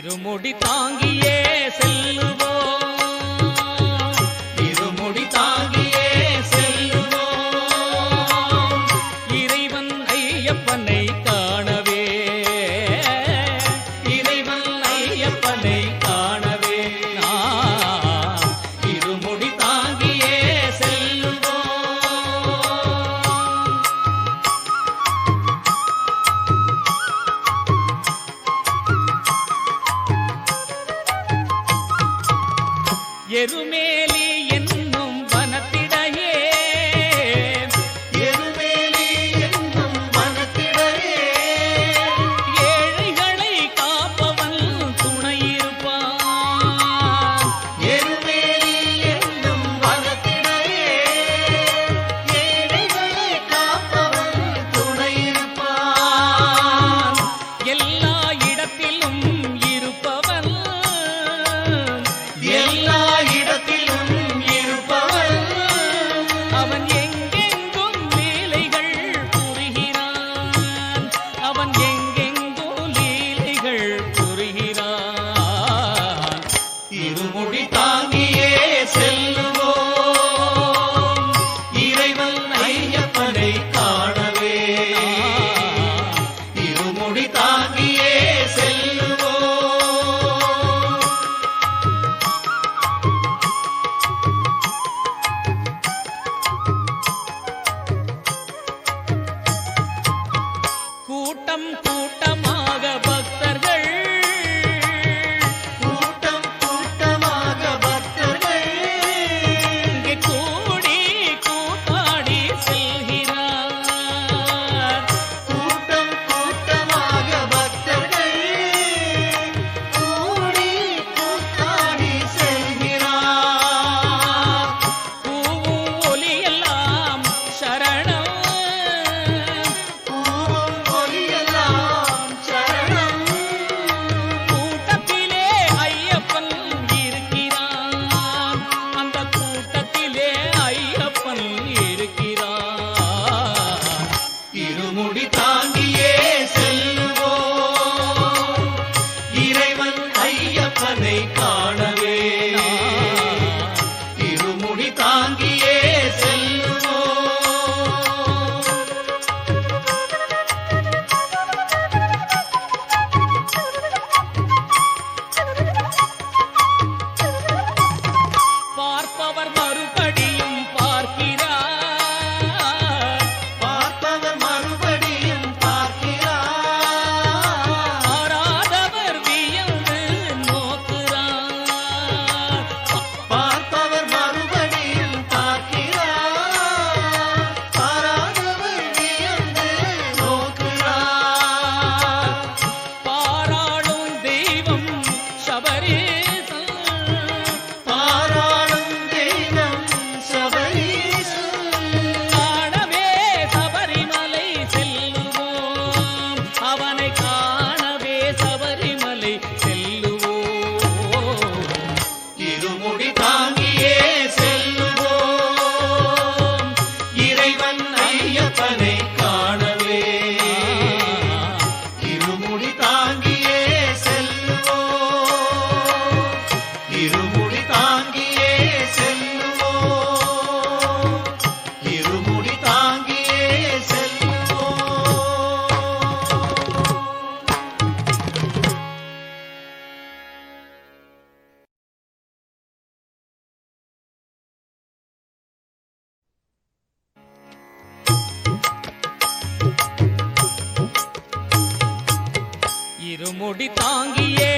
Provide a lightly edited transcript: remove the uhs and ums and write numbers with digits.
இருமுடி தாங்கியே செல்லுவோம், இருமுடி தாங்கியே செல்லுவோம், இறைவன் ஐயப்பனை காணவே, இறைவன் ஐயப்பனை காணவே நாம் இருமுடி தாங்கியே செல்லுவோம். எருமேலி என்னும் வனத்திடையே, எருமேலி என்னும் வனத்திடையே, ஏழைகளை காப்பவன் துணையிருப்பான். எருமேலி என்னும் வனத்திடையே, ஏழைகளை காப்பவன் துணையிருப்பான். எல்லா இடத்திலும் இருப்பவன், எல்லா இடத்திலும் இருப்பவன், அவன் எங்கெங்கும் லீலைகள் புரிகிறான், அவன் எங்கெங்கும் லீலைகள் புரிகிறான். இருமுடி தாங்கியே செல்லுவோம், இறைவன் ஐயப்பனை காணவே, இருமுடி தாங்கியே செல்லுவோம். கூட்டம் கூட்டமாக பக்தர்கள், கூட்டம் கூட்டமாக பக்தர்கள், இங்கே கூடி கூத்தாடி செல்கிறார். கூட்டம் கூட்டமாக பக்தர்கள், கூடி கூத்தாடி செல்கிறார். பூவும் ஒலியெல்லாம் சரணம், பூவும் ஒலியெல்லாம் சரணம், கூட்டத்திலே ஐயப்பன் இருக்கிறான், அந்த கூட்டத்திலே ஐயப்பன் இருக்கிறான். இருமுடி தாங்கியே செல்லுவோம், இறைவன் ஐயப்பனை காணவே, இருமுடி தாங்கியே செல்லுவோம். பார்ப்பவர் மறுபடியும் பார்க்கிறார், பார்ப்பவர் மறுபடியும் பார்க்கிறார், ஆராதவர் வியந்து நோக்குறார். பார்ப்பவர் மறுபடியும் பார்க்கிறார், பாராதவர் வியந்து நோக்குறார். பாராளும் தெய்வம் சபரீசன், பாராளும் தெய்வம் சபரீசன், காணவே சபரிமலை செல்லுவோம், அவனை காணவே சபரிமலை செல்லுவோம். இருமுடி தாங்கியே செல்லுவோம், இறைவன் ஐயப்பனை காணவே, இருமுடி தாங்கியே செல்லுவோம், இருமுடி தாங்கியே செல்லுவோம், இருமுடி தாங்கியே செல்லுவோம். இருமுடி தாங்கியே